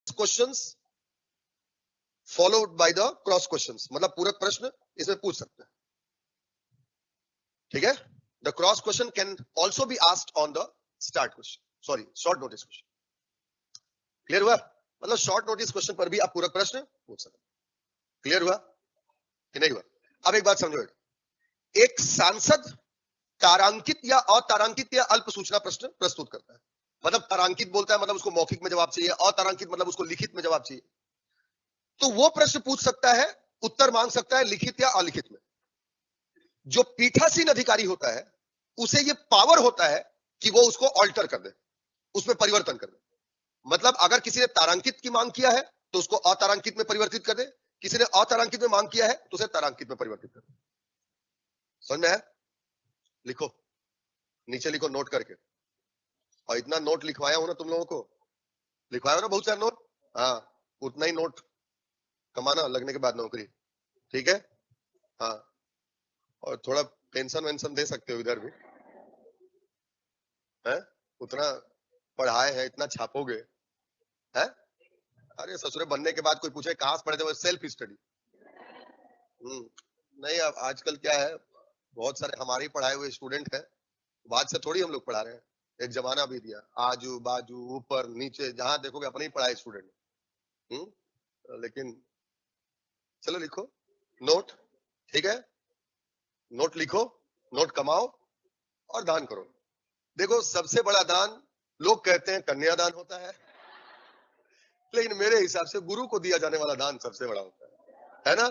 Questions followed by the cross questions, मतलब पूरक प्रश्न इसमें पूछ सकते हैं, ठीक है। The cross question can also be asked on the start question, sorry short notice question. Clear हुआ? मतलब शॉर्ट नोटिस क्वेश्चन पर भी आप पूरक प्रश्न पूछ सकते हैं। क्लियर हुआ कि नहीं हुआ? अब एक बात समझो, एक सांसद तारांकित या अतारांकित या अल्प सूचना प्रश्न प्रस्तुत करता है। मतलब तारांकित बोलता है मतलब उसको मौखिक में जवाब चाहिए, अतारांकित मतलब उसको लिखित में जवाब चाहिए। तो वो प्रश्न पूछ सकता है, उत्तर मांग सकता है लिखित या अलिखित में। जो पीठासीन अधिकारी होता है उसे ये पावर होता है कि वो उसको ऑल्टर कर दे, उसमें परिवर्तन कर दे। मतलब अगर किसी ने तारांकित की मांग किया है तो उसको अतारांकित में परिवर्तित कर दे, किसी ने अतारांकित में मांग किया है तो उसे तारांकित में परिवर्तित कर दे। समझ में है? लिखो, नीचे लिखो नोट करके। और इतना नोट लिखवाया हूं ना तुम लोगों को, लिखवाया हो ना बहुत सारा नोट। हाँ, उतना ही नोट कमाना लगने के बाद नौकरी, ठीक है। हाँ, और थोड़ा पेंशन वेंशन दे सकते हो इधर भी है, उतना पढ़ाए हैं, इतना छापोगे है। अरे ससुरे बनने के बाद कोई पूछे कहां से पढ़े थे, सेल्फ स्टडी। नहीं, अब आजकल क्या है, बहुत सारे हमारे ही पढ़ाए हुए स्टूडेंट हैं, बाद से थोड़ी हम लोग पढ़ा रहे हैं। एक जमाना भी दिया, आजू बाजू ऊपर नीचे जहां देखोगे अपने ही पढ़ाए स्टूडेंट। लेकिन चलो लिखो नोट, ठीक है। नोट लिखो, नोट कमाओ और दान करो। देखो सबसे बड़ा दान लोग कहते हैं कन्यादान होता है, लेकिन मेरे हिसाब से गुरु को दिया जाने वाला दान सबसे बड़ा होता है ना,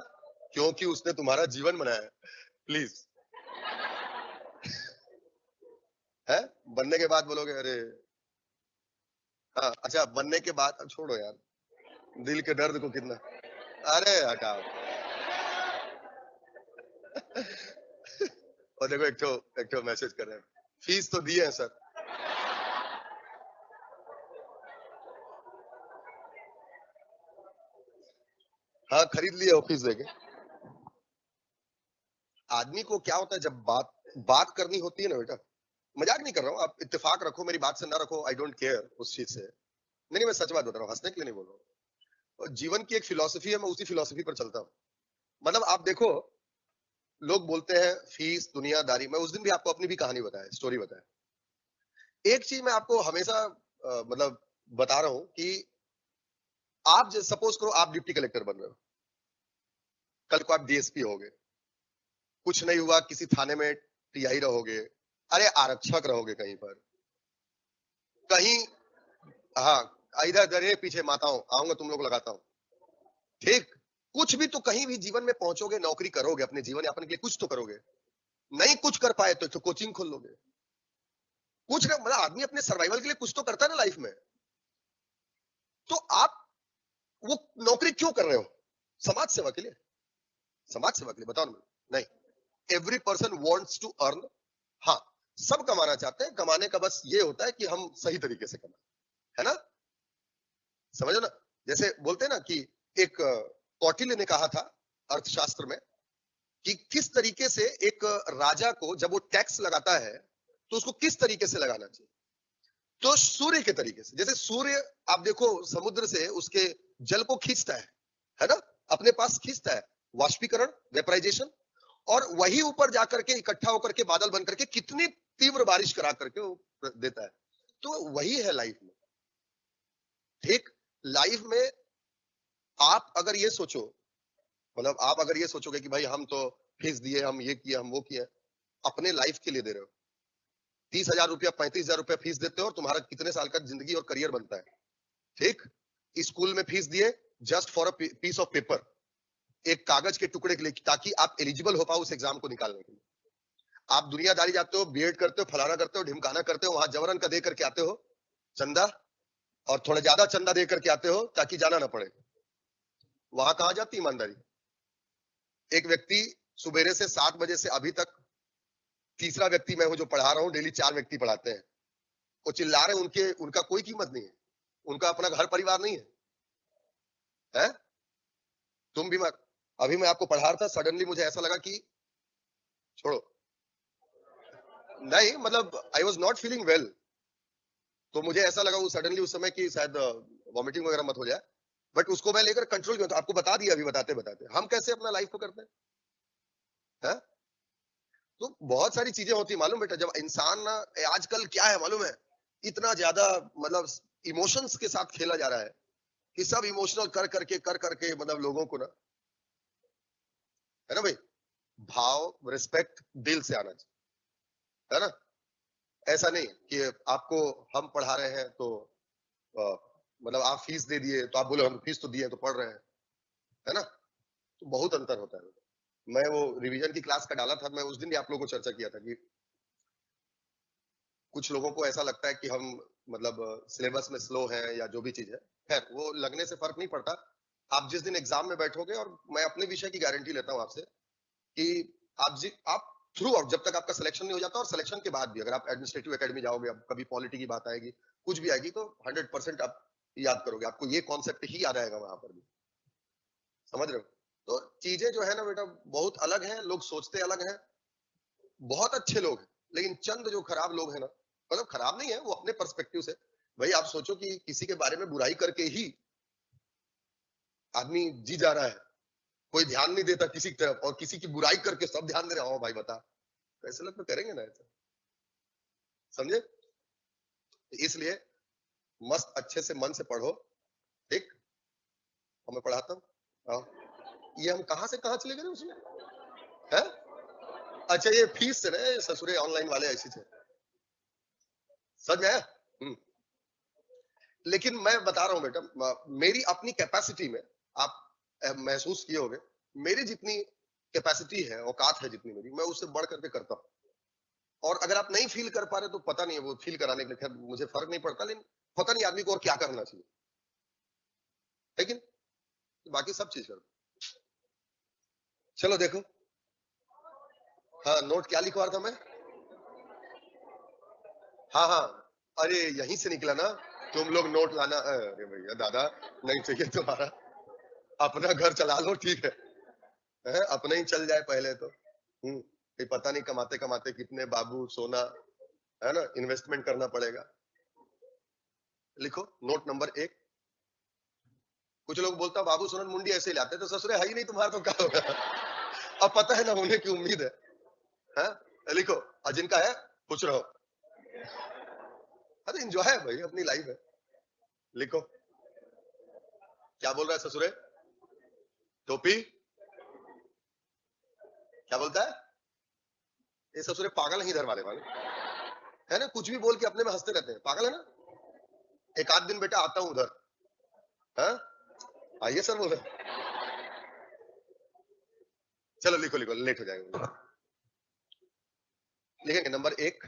क्योंकि उसने तुम्हारा जीवन बनाया है। प्लीज है, बनने के बाद बोलोगे अरे हाँ, अच्छा बनने के बाद अब छोड़ो यार, दिल के दर्द को कितना, अरे हटाओ। और देखो एक ठो मैसेज कर रहे हैं, फीस तो दिए हैं सर। हाँ खरीद लिए ऑफिस देके। आदमी को क्या होता है जब बात करनी होती है ना बेटा, मजाक नहीं कर रहा हूँ, आप इत्तेफाक रखो मेरी बात से ना रखो, आई डोंट केयर उस चीज से। नहीं मैं सच बात बता रहा हूँ, हंसने के लिए नहीं बोल रहा हूँ। और जीवन की एक फिलॉसफी है, मैं उसी फिलॉसफी पर चलता हूँ। मतलब आप देखो, लोग बोलते हैं फीस दुनियादारी, मैं उस दिन भी आपको अपनी भी कहानी बताया, स्टोरी बताया। एक चीज मैं आपको हमेशा मतलब बता रहा हूँ कि आप सपोज करो आप डिप्टी कलेक्टर बन रहे हो, कल को आप डीएसपी होगे, कुछ नहीं हुआ किसी थाने में टीआई रहोगे, अरे आरक्षक रहोगे कहीं पर, कहीं हाँ इधर दरे पीछे माताओं आऊंगा तुम लोग लगाता हूँ, ठीक। कुछ भी तो कहीं भी जीवन में पहुंचोगे, नौकरी करोगे, अपने जीवन यापन के लिए कुछ तो करोगे। नहीं कुछ कर पाए तो कोचिंग खोल लोगे, कुछ मतलब आदमी अपने सर्वाइवल के लिए कुछ तो करता है ना लाइफ में। तो आप वो नौकरी क्यों कर रहे हो? समाज सेवा के लिए, समाज सेवा के लिए, बताओ ना। नहीं, every person wants to earn. हाँ, सब कमाना चाहते हैं, कमाने का बस ये होता है कि हम सही तरीके से कमाएं, है ना। समझो ना, जैसे बोलते हैं ना कि एक कौटिल्य ने कहा था अर्थशास्त्र में कि किस तरीके से एक राजा को जब वो टैक्स लगाता है तो उसको किस तरीके से लगाना चाहिए। तो सूर्य के तरीके से, जैसे सूर्य आप देखो समुद्र से उसके जल को खींचता है ना, अपने पास खींचता है, वाष्पीकरण वेपराइजेशन, और वही ऊपर जाकर के इकट्ठा होकर के बादल बन करके कितनी तीव्र बारिश करा करके वो देता है। तो वही है लाइफ में, ठीक। लाइफ में आप अगर ये सोचो, मतलब आप अगर ये सोचोगे कि भाई हम तो फीस दिए, हम ये किए, हम वो किए, अपने लाइफ के लिए दे रहे हो, 30,000 रुपया 35,000 रुपया फीस देते हो और तुम्हारा कितने साल का जिंदगी और करियर बनता है, ठीक। स्कूल में फीस दिए just for a piece of paper, एक कागज के टुकड़े के लिए, ताकि आप एलिजिबल हो पाओ उस एग्जाम को निकालने के लिए। आप दुनियादारी जाते हो, बीएड करते हो, फलाना करते हो, ढिमकाना करते हो, वहां जबरन का दे करके आते हो चंदा, और थोड़ा ज्यादा चंदा दे करके आते हो ताकि जाना ना पड़े। वहां कहा जाती ईमानदारी? एक व्यक्ति सुबेरे से 7 बजे से अभी तक, तीसरा व्यक्ति मैं हूं जो पढ़ा रहा हूं, डेली 4 व्यक्ति पढ़ाते हैं, वो चिल्ला रहे हैं, उनका कोई कीमत नहीं है, उनका अपना घर परिवार नहीं है, है? तुम भी मत। अभी मैं आपको पढ़ा रहा था, सडनली मुझे ऐसा लगा कि छोड़ो, नहीं मतलब I was not feeling well, तो मुझे ऐसा लगा वो सडनली उस समय कि शायद वॉमिटिंग वगैरह मत हो जाए, बट उसको मैं लेकर कंट्रोल किया। तो आपको बता दिया अभी बताते बताते हम कैसे अपना लाइफ को करते हैं। तो बहुत सारी चीजें होती है मालूम बेटा, जब इंसान ना, आजकल क्या है मालूम है, इतना ज्यादा मतलब इमोशंस के साथ खेला जा रहा है कि सब इमोशनल कर करके मतलब लोगों को ना, है ना भाई, भाव रिस्पेक्ट दिल से आना चाहिए, है ना। ऐसा नहीं कि आपको हम पढ़ा रहे हैं तो अ, मतलब आप फीस दे दिए तो आप बोले हम फीस तो दिए तो पढ़ रहे हैं, है ना। तो बहुत अंतर होता है। मैं वो रिवीजन की क्लास का डाला था, मैं उस दिन भी आप लोगों को चर्चा किया था कि कुछ लोगों को ऐसा लगता है कि हम मतलब सिलेबस में स्लो हैं या जो भी चीज है, खैर वो लगने से फर्क नहीं पड़ता। आप जिस दिन एग्जाम में बैठोगे, और मैं अपने विषय की गारंटी लेता हूँ आपसे कि आप थ्रू आउट जब तक आपका सिलेक्शन नहीं हो जाता, और सिलेक्शन के बाद भी अगर आप एडमिनिस्ट्रेटिव एकेडमी जाओगे, अब कभी पॉलिटी की बात आएगी, कुछ भी आएगी, तो 100% आप याद करोगे, आपको ये कॉन्सेप्ट ही याद आएगा वहां पर भी। समझ रहे हो। तो चीजें जो है ना बेटा बहुत अलग हैं, लोग सोचते अलग हैं। बहुत अच्छे लोग हैं, लेकिन चंद जो खराब लोग हैं ना, मतलब खराब नहीं है वो अपने पर्सपेक्टिव से। भाई आप सोचो कि किसी के बारे में बुराई करके ही आदमी जी जा रहा है, कोई ध्यान नहीं देता किसी की तरफ, और किसी की बुराई करके सब ध्यान दे रहे हो भाई बता, तो ऐसे लोग तो करेंगे ना ऐसा। समझे। इसलिए मस्त अच्छे से मन से पढ़ो। ठीक। और मैं पढ़ाता हूँ। हाँ, ये हम कहाँ से कहाँ चले गए उसमें है। अच्छा ये फीस से ना, ये ससुरे ऑनलाइन वाले ऐसे थे। सच में है। लेकिन मैं बता रहा हूँ बेटा, मेरी अपनी कैपेसिटी में आप महसूस किए होंगे, मेरी जितनी कैपेसिटी है, औकात है जितनी मेरी, मैं उससे बढ़ करके करता हूँ। और अगर आप नहीं फील कर पा रहे तो पता नहीं है, वो फील कराने के लिए खैर मुझे फर्क नहीं पड़ता, लेकिन पता नहीं आदमी को और क्या करना चाहिए, लेकिन बाकी सब चीज कर। चलो देखो। हाँ, नोट क्या लिखवा रहा था मैं। हाँ हाँ, अरे यहीं से निकला ना, तुम लोग नोट लाना, अरे भैया दादा, नहीं चाहिए तुम्हारा, अपना घर चला लो ठीक है, अपना ही चल जाए पहले तो। ये पता नहीं कमाते कमाते कितने बाबू सोना, है ना, इन्वेस्टमेंट करना पड़ेगा। लिखो नोट नंबर 1। कुछ लोग बोलता बाबू सोना मुंडी ऐसे ही लाते, तो ससुरे है ही नहीं तुम्हारा तो क्या होगा। अब पता है ना होने की उम्मीद है? लिखो। और जिनका है खुश रहो। अरे एंजॉय है भाई, अपनी लाइफ है। लिखो। क्या बोल रहा है ससुरे। टोपी। क्या बोलता है। ये ससुरे पागल नहीं, इधर वाले वाले, है ना, कुछ भी बोल के अपने में हंसते रहते हैं, पागल है ना। एक आध दिन बेटा आता हूँ उधर। हाँ, आइए सर बोले। चलो लिखो लिखो, लेट हो जाएगा। लिखेंगे नंबर 1।